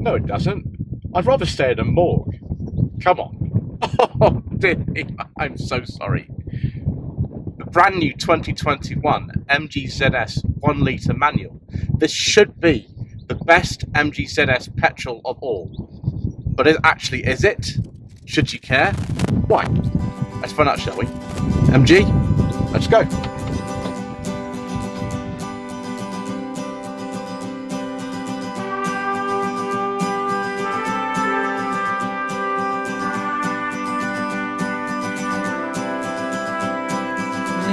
No, it doesn't. I'd rather stay in a morgue. Come on. Oh, dear me. I'm so sorry. The brand new 2021 MG ZS 1 litre manual. This should be the best MG ZS petrol of all. But is it? Should you care? Why? Let's find out, shall we? MG, let's go.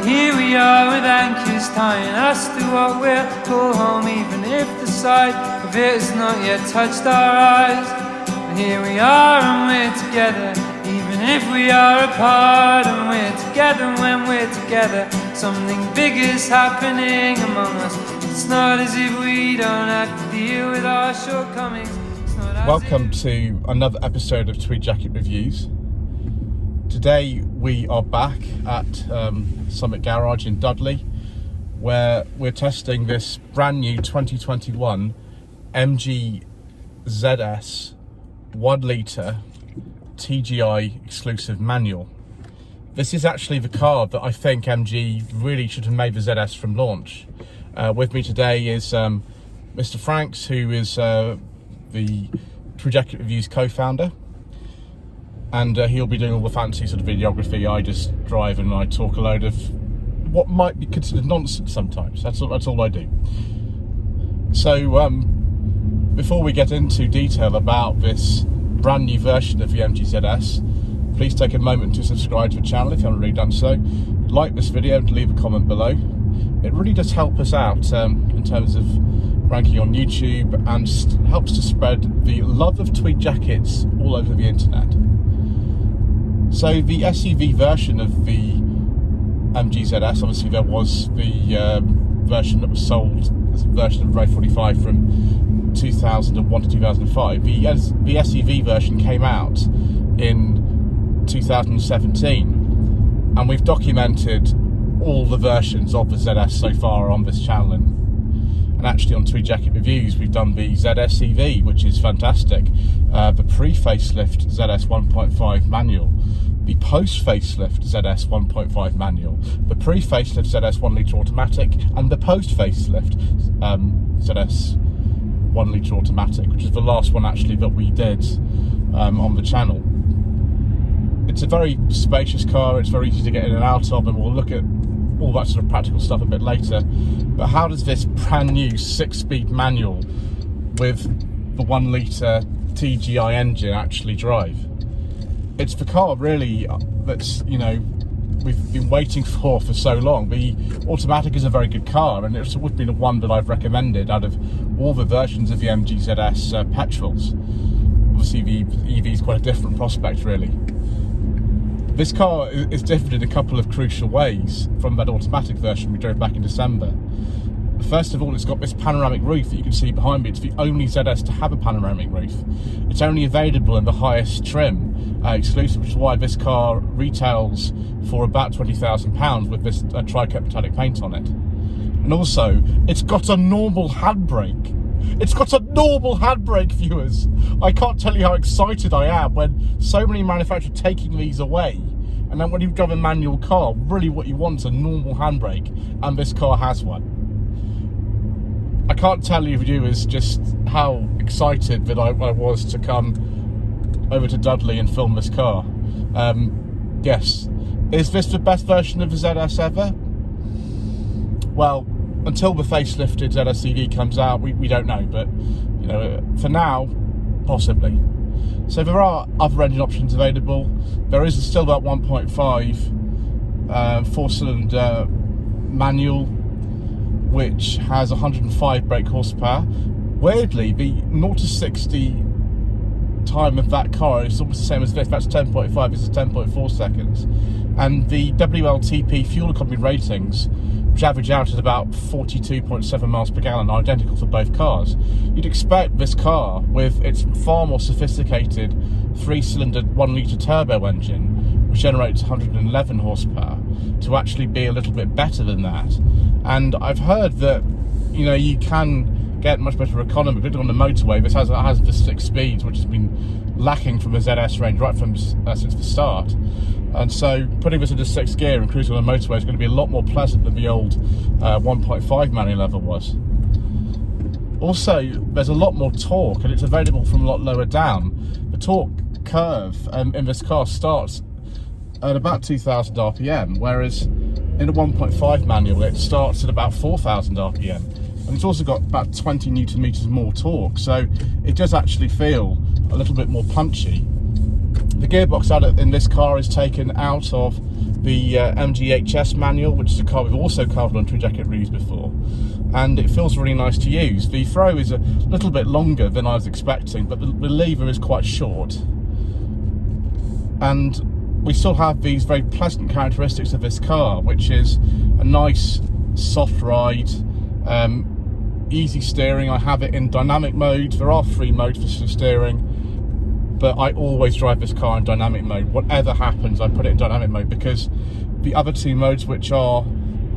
Here we are with anchors tying us to what we'll call home, even if the sight of it has not yet touched our eyes. But here we are and we're together, even if we are apart. And we're together when we're together. Something big is happening among us. It's not as if we don't have to deal with our shortcomings. Welcome to another episode of Tweed Jacket Reviews. Today we are back at Summit Garage in Dudley, where we're testing this brand new 2021 MG ZS 1 litre TGI Exclusive Manual. This is actually the car that I think MG really should have made the ZS from launch. With me today is Mr. Franks, who is the Tweed Jacket Reviews co-founder. And he'll be doing all the fancy sort of videography. I just drive and I talk a load of what might be considered nonsense sometimes. That's all I do. So before we get into detail about this brand new version of the MG ZS, please take a moment to subscribe to the channel if you haven't already done so. Like this video and leave a comment below. It really does help us out in terms of ranking on YouTube and helps to spread the love of tweed jackets all over the internet. So the SUV version of the MG ZS, obviously there was the version that was sold as a version of Road 45 from 2001 to 2005. The SUV version came out in 2017, and we've documented all the versions of the ZS so far on this channel. And actually on Tweed Jacket Reviews we've done the ZS EV, which is fantastic, the pre-facelift ZS 1.5 manual, the post-facelift ZS 1.5 manual, the pre-facelift ZS 1 litre automatic, and the post-facelift ZS 1 litre automatic, which is the last one actually that we did on the channel. It's a very spacious car, it's very easy to get in and out of, and we'll look at all that sort of practical stuff a bit later. But how does this brand new 6-speed manual with the 1 litre TGI engine actually drive? It's the car really that's, you know, we've been waiting for so long. The automatic is a very good car, and it's always been the one that I've recommended out of all the versions of the MG ZS petrols. Obviously the EV is quite a different prospect really. This car is different in a couple of crucial ways from that automatic version we drove back in December. First of all, it's got this panoramic roof that you can see behind me. It's the only ZS to have a panoramic roof. It's only available in the highest trim, exclusive, which is why this car retails for about £20,000 with this tri-coat metallic paint on it. And also, it's got a normal handbrake. It's got a normal handbrake, viewers. I can't tell you how excited I am when so many manufacturers are taking these away. And then when you drive a manual car, really what you want is a normal handbrake, and this car has one. I can't tell you, viewers, just how excited that I was to come over to Dudley and film this car. Yes, is this the best version of the ZS ever? Well, until the facelifted ZS EV comes out, we don't know, but you know, for now, possibly. So there are other engine options available. There is still that 1.5 4-cylinder manual, which has 105 brake horsepower. Weirdly, the 0 to 60 time of that car is almost the same as this. That's 10.5, this is 10.4 seconds. And the WLTP fuel economy ratings, which average out at about 42.7 miles per gallon, are identical for both cars. You'd expect this car, with its far more sophisticated 3-cylinder 1 litre turbo engine, which generates 111 horsepower, to actually be a little bit better than that. And I've heard that, you know, you can get much better economy, particularly on the motorway. This has the 6 speeds, which has been lacking from the ZS range right from since the start. And so putting this into 6th gear and cruising on the motorway is going to be a lot more pleasant than the old 1.5 manual lever was. Also, there's a lot more torque, and it's available from a lot lower down. The torque curve in this car starts at about 2,000 RPM, whereas in the 1.5 manual it starts at about 4,000 RPM. And it's also got about 20 Newton meters more torque, so it does actually feel a little bit more punchy. The gearbox in this car is taken out of the MGHS manual, which is a car we've also covered on Tweed Jacket reviews before, and it feels really nice to use. The throw is a little bit longer than I was expecting, but the lever is quite short. And we still have these very pleasant characteristics of this car, which is a nice soft ride, easy steering. I have it in dynamic mode. There are 3 modes for steering, but I always drive this car in dynamic mode. Whatever happens, I put it in dynamic mode, because the other 2 modes, which are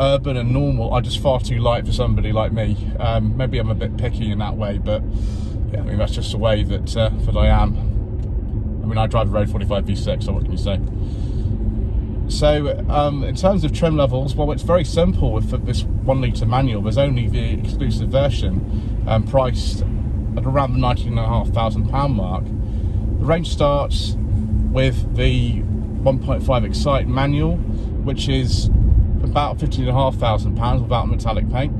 urban and normal, are just far too light for somebody like me. Maybe I'm a bit picky in that way, but yeah, I mean, that's just the way that I am. I mean, I drive a Road 45 V6, so what can you say? So in terms of trim levels, well, it's very simple with this 1 litre manual. There's only the exclusive version priced at around the £19,500 mark. The range starts with the 1.5 Excite manual, which is about £15,500 without metallic paint,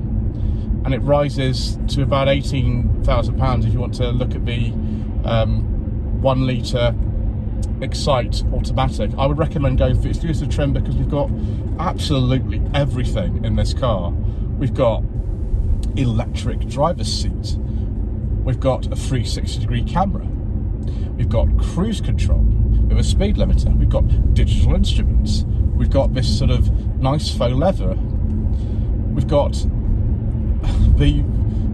and it rises to about £18,000 if you want to look at the 1 litre Excite automatic. I would recommend going for the exclusive trim because we've got absolutely everything in this car. We've got electric driver's seat, we've got a 360-degree camera, we've got cruise control with a speed limiter, we've got digital instruments, we've got this sort of nice faux leather, we've got the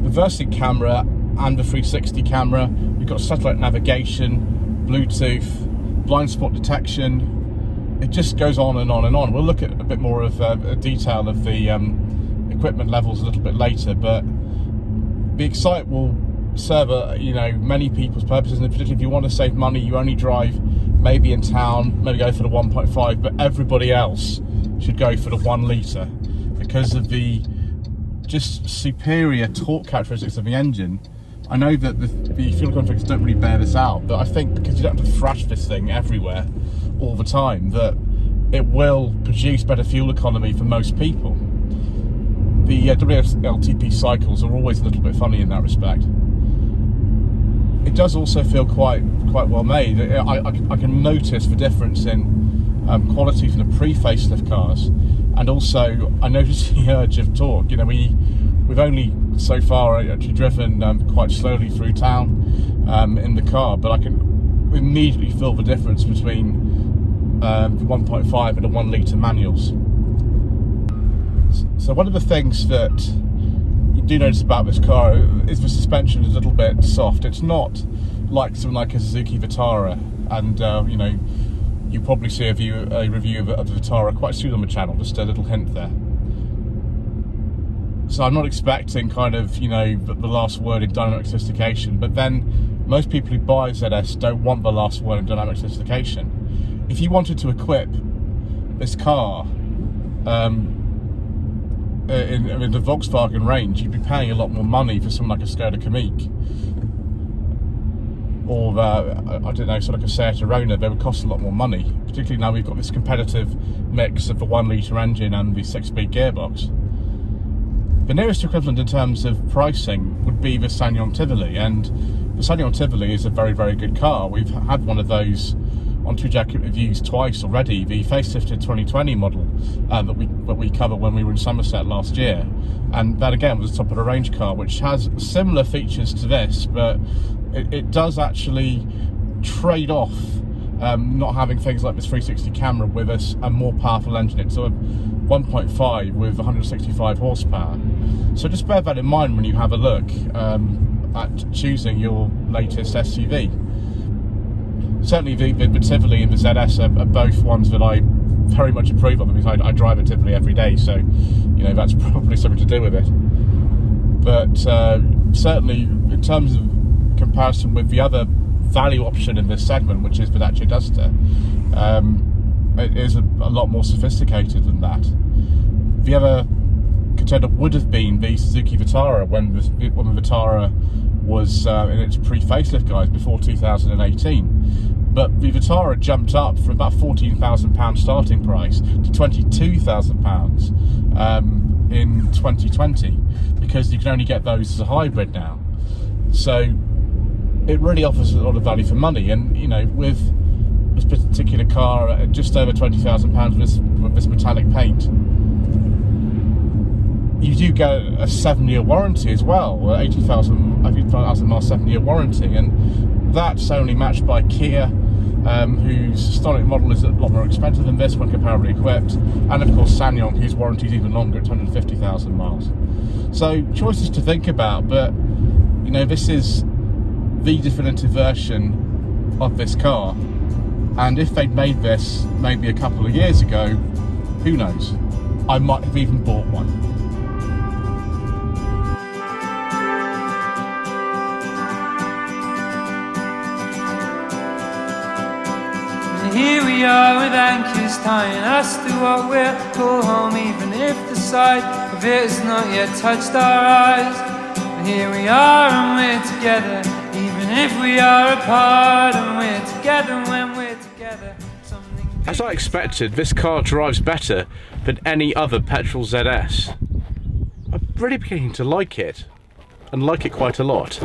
reversing camera and the 360 camera, we've got satellite navigation, Bluetooth, blind spot detection. It just goes on and on and on. We'll look at a bit more of a detail of the equipment levels a little bit later, but the Excite will serve many people's purposes, and particularly if you want to save money, you only drive maybe in town, maybe go for the 1.5, but everybody else should go for the 1 litre because of the just superior torque characteristics of the engine. I know that the fuel economy figures don't really bear this out, but I think because you don't have to thrash this thing everywhere all the time, that it will produce better fuel economy for most people. The WLTP cycles are always a little bit funny in that respect. It does also feel quite well made. I can notice the difference in quality from the pre-facelift cars, and also I noticed the urge of torque. We've only so far actually driven quite slowly through town in the car, but I can immediately feel the difference between the 1.5 and the 1 litre manuals. So one of the things that you do notice about this car is the suspension is a little bit soft. It's not like something like a Suzuki Vitara, and you probably see a review of the Vitara quite soon on the channel, just a little hint there. So I'm not expecting the last word in dynamic sophistication, but then most people who buy ZS don't want the last word in dynamic sophistication. If you wanted to equip this car in the Volkswagen range, you'd be paying a lot more money for something like a Skoda Kamiq, or I don't know, sort of like a Seat Arona. They would cost a lot more money, particularly now we've got this competitive mix of the 1 litre engine and the 6-speed gearbox. The nearest equivalent in terms of pricing would be the Sanyong Tivoli, and the Sanyong Tivoli is a very, very good car. We've had one of those on Tweed Jacket reviews twice already, the facelifted 2020 model that we covered when we were in Somerset last year, and that again was a top of the range car which has similar features to this, but it does actually trade off not having things like this 360 camera with a more powerful engine. It's a 1.5 with 165 horsepower. So just bear that in mind when you have a look at choosing your latest SUV. Certainly the Tivoli and the ZS are both ones that I very much approve of, because I drive a Tivoli every day, so that's probably something to do with it. But certainly in terms of comparison with the other value option in this segment, which is the Dacia Duster, it is a lot more sophisticated than that. The other contender would have been the Suzuki Vitara when the Vitara was in its pre-facelift guise before 2018. But the Vitara jumped up from about £14,000 starting price to £22,000 in 2020, because you can only get those as a hybrid now. So it really offers a lot of value for money, and you know, with this particular car at just over £20,000 with this metallic paint, you do get a 7-year warranty as well, 80,000 miles 7-year warranty, and that's only matched by Kia, whose Stonic model is a lot more expensive than this when comparably equipped, and of course SsangYong, whose warranty is even longer at 150,000 miles. So choices to think about, but you know, this is the definitive version of this car, and if they'd made this maybe a couple of years ago, who knows, I might have even bought one. Here we are with anchors tying us to what we'll call home, even if the sight of it has not yet touched our eyes. And here we are and we're together, even if we are apart, and we're together when we're together. As I expected, this car drives better than any other petrol ZS. I'm really beginning to like it, and like it quite a lot.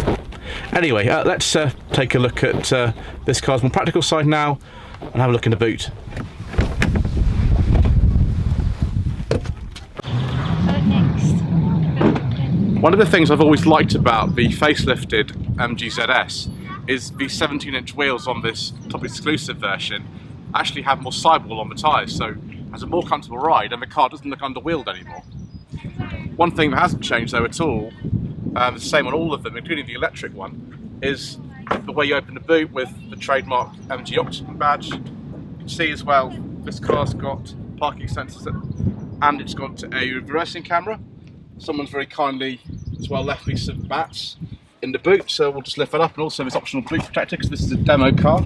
Anyway, let's take a look at this car's more practical side now, and have a look in the boot. One of the things I've always liked about the facelifted MG ZS is the 17-inch wheels on this top exclusive version actually have more sidewall on the tyres, so has a more comfortable ride and the car doesn't look underwheeled anymore. One thing that hasn't changed though at all, the same on all of them, including the electric one, is the way you open the boot with the trademark MG Optimum badge. You can see as well, this car's got parking sensors and it's got a reversing camera. Someone's very kindly as well left me some mats in the boot, so we'll just lift that up, and also this optional boot protector because this is a demo car.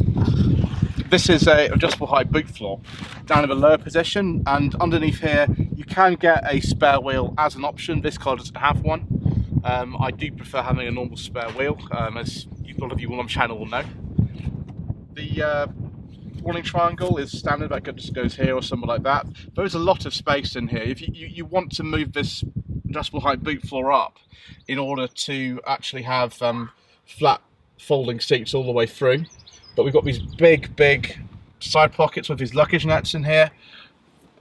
This is a adjustable height boot floor down in the lower position, and underneath here you can get a spare wheel as an option. This car doesn't have one. I do prefer having a normal spare wheel, as a lot of you on the channel will know. The warning triangle is standard, that just goes here or something like that. There is a lot of space in here. If you want to move this adjustable height boot floor up in order to actually have flat folding seats all the way through, but we've got these big side pockets with these luggage nets in here,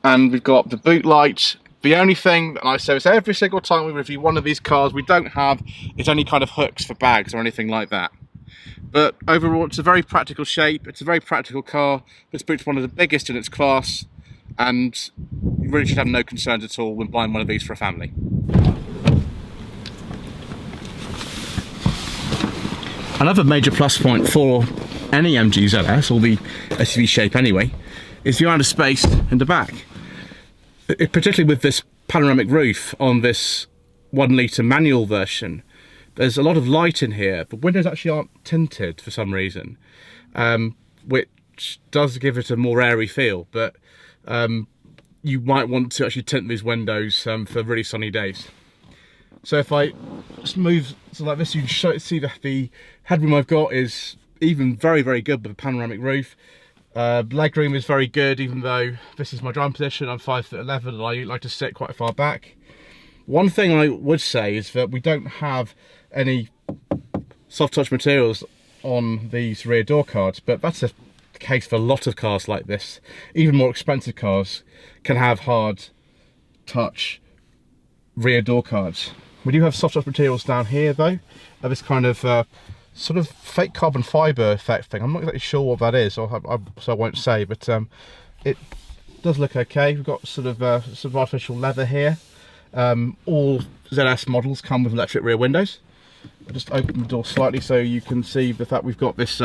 and we've got the boot light. The only thing, and I say this every single time we review one of these cars, we don't have is any kind of hooks for bags or anything like that. But overall, it's a very practical shape, it's a very practical car. This boot's one of the biggest in its class, and you really should have no concerns at all when buying one of these for a family. Another major plus point for any MG ZS, or the SUV shape anyway, is the amount of space in the back. Particularly with this panoramic roof on this 1 litre manual version, there's a lot of light in here. The windows actually aren't tinted for some reason, which does give it a more airy feel, but you might want to actually tint these windows for really sunny days. So if I just move so like this, you can see that the headroom I've got is even very good with a panoramic roof. Legroom is very good, even though this is my driving position. I'm 5'11" and I like to sit quite far back. One thing I would say is that we don't have any soft touch materials on these rear door cards, but that's the case for a lot of cars like this. Even more expensive cars can have hard touch rear door cards. We do have soft touch materials down here though, this kind of sort of fake carbon fibre effect thing. I'm not exactly sure what that is, so I won't say, but it does look okay. We've got sort of artificial leather here. All ZS models come with electric rear windows. I'll just open the door slightly so you can see the fact we've got this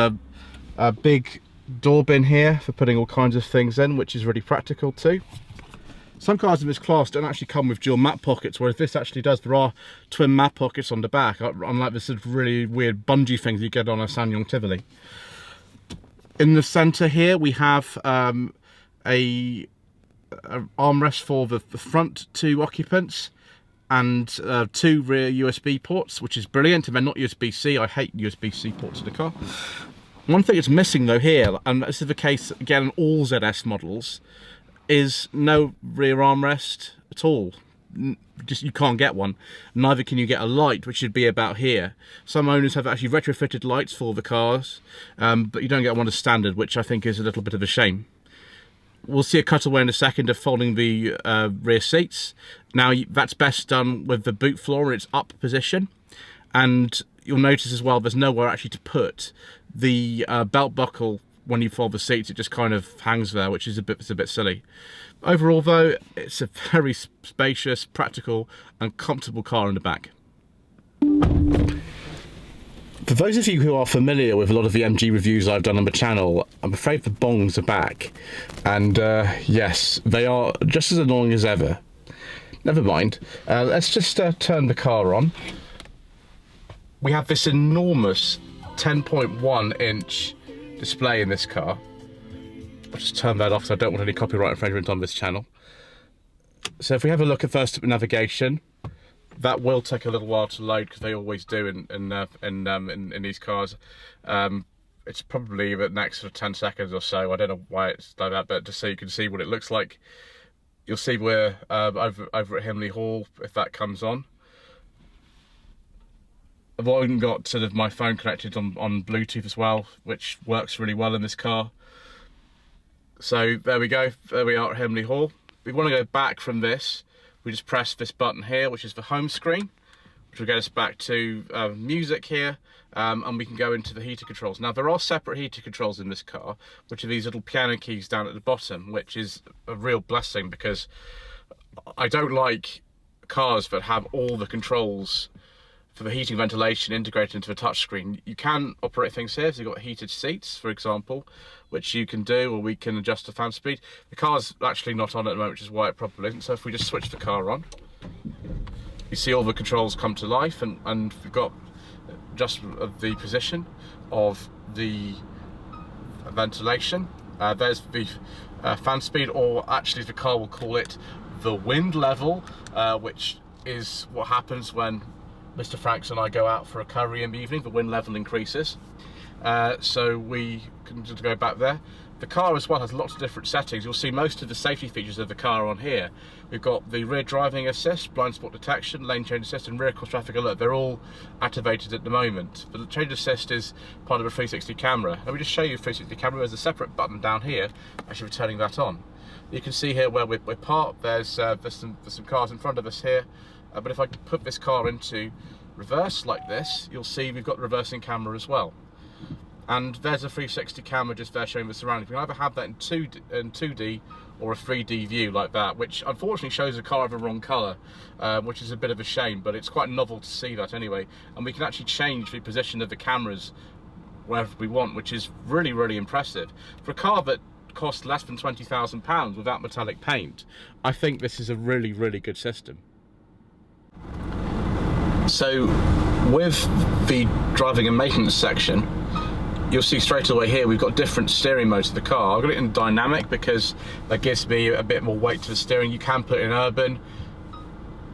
big door bin here for putting all kinds of things in, which is really practical too. Some cars in this class don't actually come with dual map pockets, whereas this actually does. There are twin map pockets on the back, unlike this sort of really weird bungee things you get on a SsangYong Tivoli. In the centre here we have a armrest for the front two occupants, and 2 rear USB ports, which is brilliant, and they're not USB-C. I hate USB-C ports in the car. One thing that's missing though here, and this is the case again in all ZS models, is no rear armrest at all. Just you can't get one. Neither can you get a light, which should be about here. Some owners have actually retrofitted lights for the cars, but you don't get one as standard, which I think is a little bit of a shame. We'll see a cutaway in a second of folding the rear seats. Now that's best done with the boot floor in its up position, and you'll notice as well there's nowhere actually to put the belt buckle. When you fold the seats, it just kind of hangs there, which is a bit silly. Overall though, it's a very spacious, practical and comfortable car in the back. For those of you who are familiar with a lot of the MG reviews I've done on the channel, I'm afraid the bongs are back. And yes, they are just as annoying as ever. Never mind. Let's just turn the car on. We have this enormous 10.1 inch display in this car. I'll just turn that off because I don't want any copyright infringement on this channel. So if we have a look at first at navigation, that will take a little while to load because they always do in these cars. It's probably the next sort of 10 seconds or so. I don't know why it's like that, but just so you can see what it looks like. You'll see we're over at Himley Hall if that comes on. I've even got sort of my phone connected on Bluetooth as well, which works really well in this car. So there we go, there we are at Himley Hall. We want to go back from this. We just press this button here, which is the home screen, which will get us back to music here, and we can go into the heater controls. Now there are separate heater controls in this car, which are these little piano keys down at the bottom, which is a real blessing because I don't like cars that have all the controls for the heating, ventilation integrated into the touchscreen. You can operate things here, so you've got heated seats, for example, which you can do, or we can adjust the fan speed. The car's actually not on at the moment, which is why it probably isn't. So if we just switch the car on, you see all the controls come to life, and we've got just the position of the ventilation. There's the fan speed, or actually the car will call it the wind level, which is what happens when Mr. Franks and I go out for a curry in the evening. The wind level increases. So we can just go back there. The car as well has lots of different settings. You'll see most of the safety features of the car on here. We've got the rear driving assist, blind spot detection, lane change assist and rear cross traffic alert. They're all activated at the moment. The change assist is part of a 360 camera. Let me just show you a 360 camera. There's a separate button down here, actually turning that on. You can see here where we're parked. There's some cars in front of us here. But if I put this car into reverse like this, you'll see we've got the reversing camera as well. And there's a 360 camera just there showing the surroundings. We can either have that in 2D or a 3D view like that, which unfortunately shows the car of the wrong colour, which is a bit of a shame, but it's quite novel to see that anyway. And we can actually change the position of the cameras wherever we want, which is really, really impressive. For a car that costs less than £20,000 without metallic paint, I think this is a really, really good system. So with the driving and maintenance section, you'll see straight away here we've got different steering modes of the car. I've got it in dynamic because that gives me a bit more weight to the steering. You can put it in urban,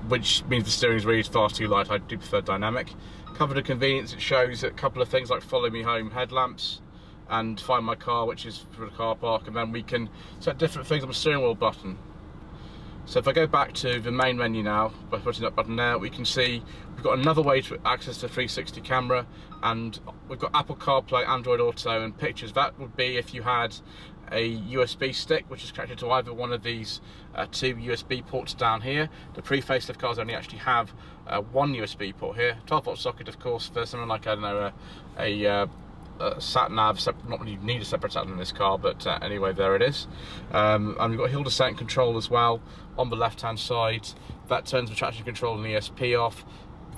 which means the steering is really far too light. I do prefer dynamic. Covered of convenience, it shows a couple of things like follow me home headlamps and find my car, which is for the car park, and then we can set different things on the steering wheel button. So if I go back to the main menu now, by putting that button there, we can see we've got another way to access the 360 camera, and we've got Apple CarPlay, Android Auto and pictures. That would be if you had a USB stick, which is connected to either one of these 2 USB ports down here. The pre-facelift cars only actually have one USB port here, 12-volt socket of course, for something like, I don't know, a sat nav. Not really need a separate sat nav in this car, but anyway, there it is. And we've got hill descent control as well on the left hand side. That turns the traction control and ESP off.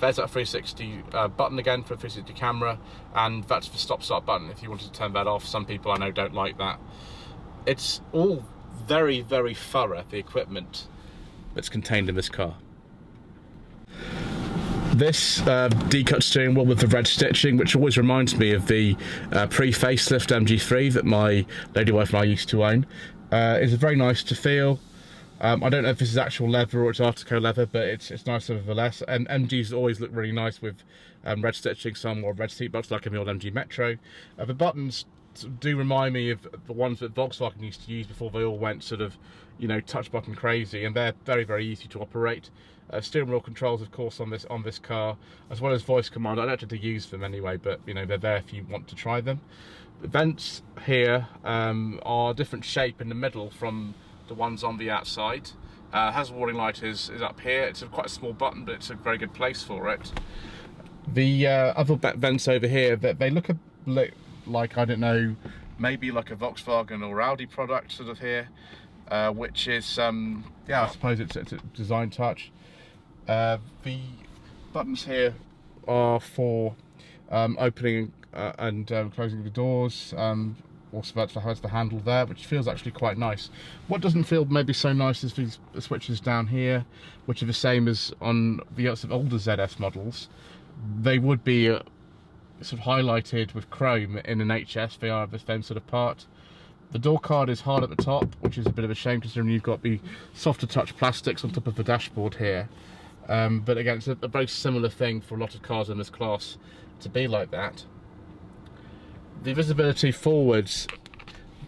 There's that 360 button again for a 360 camera, and that's the stop start button if you wanted to turn that off. Some people I know don't like that. It's all very, very thorough, the equipment that's contained in this car. This D-cut steering wheel with the red stitching, which always reminds me of the pre-facelift MG3 that my lady wife and I used to own, is very nice to feel. I don't know if this is actual leather or it's Artico leather, but it's nice nevertheless. And MGs always look really nice with red stitching, some more red seat belts like in the old MG Metro. The buttons do remind me of the ones that Volkswagen used to use before they all went sort of, you know, touch button crazy, and they're very, very easy to operate. Steering wheel controls, of course, on this car, as well as voice command. I don't tend to use them anyway, but you know, they're there if you want to try them. The vents here are a different shape in the middle from the ones on the outside. Hazard warning light is up here. It's quite a small button, but it's a very good place for it. The other vents over here, they look a bit like, I don't know, maybe like a Volkswagen or Audi product sort of here, which is, yeah, I suppose it's a design touch. The buttons here are for opening and closing the doors. Also that's the handle there, which feels actually quite nice. What doesn't feel maybe so nice is these switches down here, which are the same as on the older ZS models. They would be sort of highlighted with chrome in an HS. They are the same sort of part. The door card is hard at the top, which is a bit of a shame considering you've got the softer touch plastics on top of the dashboard here. But again, it's a very similar thing for a lot of cars in this class to be like that. The visibility forwards,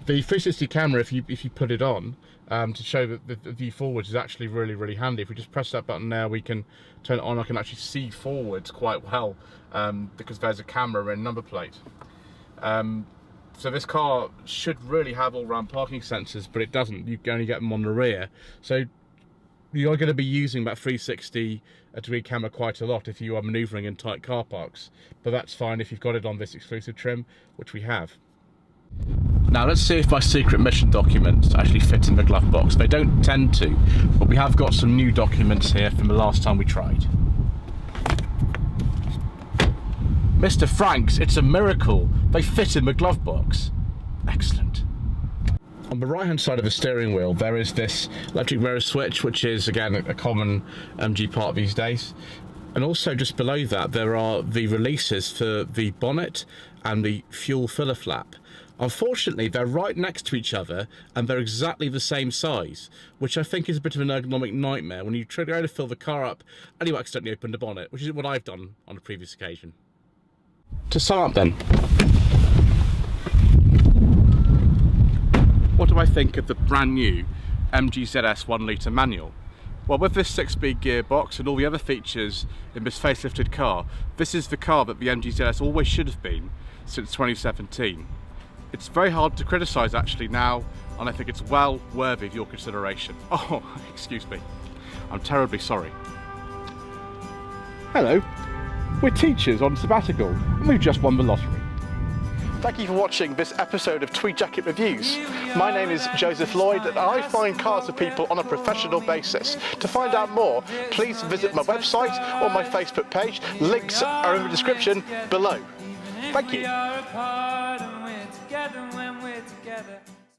the 360 camera, if you put it on to show that the view forwards, is actually really, really handy. If we just press that button now, we can turn it on. I can actually see forwards quite well because there's a camera and number plate. So this car should really have all-round parking sensors, but it doesn't. You can only get them on the rear. So you're going to be using that 360 degree camera quite a lot if you are manoeuvring in tight car parks, but that's fine if you've got it on this exclusive trim, which we have. Now let's see if my secret mission documents actually fit in the glove box. They don't tend to, but we have got some new documents here from the last time we tried. Mr. Franks, it's a miracle. They fit in the glove box. Excellent. On the right hand side of the steering wheel there is this electric mirror switch, which is again a common MG part these days, and also just below that there are the releases for the bonnet and the fuel filler flap. Unfortunately they're right next to each other and they're exactly the same size, which I think is a bit of an ergonomic nightmare when you try to fill the car up and you accidentally open the bonnet, which is what I've done on a previous occasion. To sum up then, what do I think of the brand new MG ZS 1 litre manual? Well, with this 6-speed gearbox and all the other features in this facelifted car, this is the car that the MG ZS always should have been since 2017. It's very hard to criticise actually now, and I think it's well worthy of your consideration. Oh, excuse me. I'm terribly sorry. Hello, we're teachers on sabbatical and we've just won the lottery. Thank you for watching this episode of Tweed Jacket Reviews. My name is Joseph Lloyd and I find cars for people on a professional basis. To find out more, please visit my website or my Facebook page. Links are in the description below. Thank you.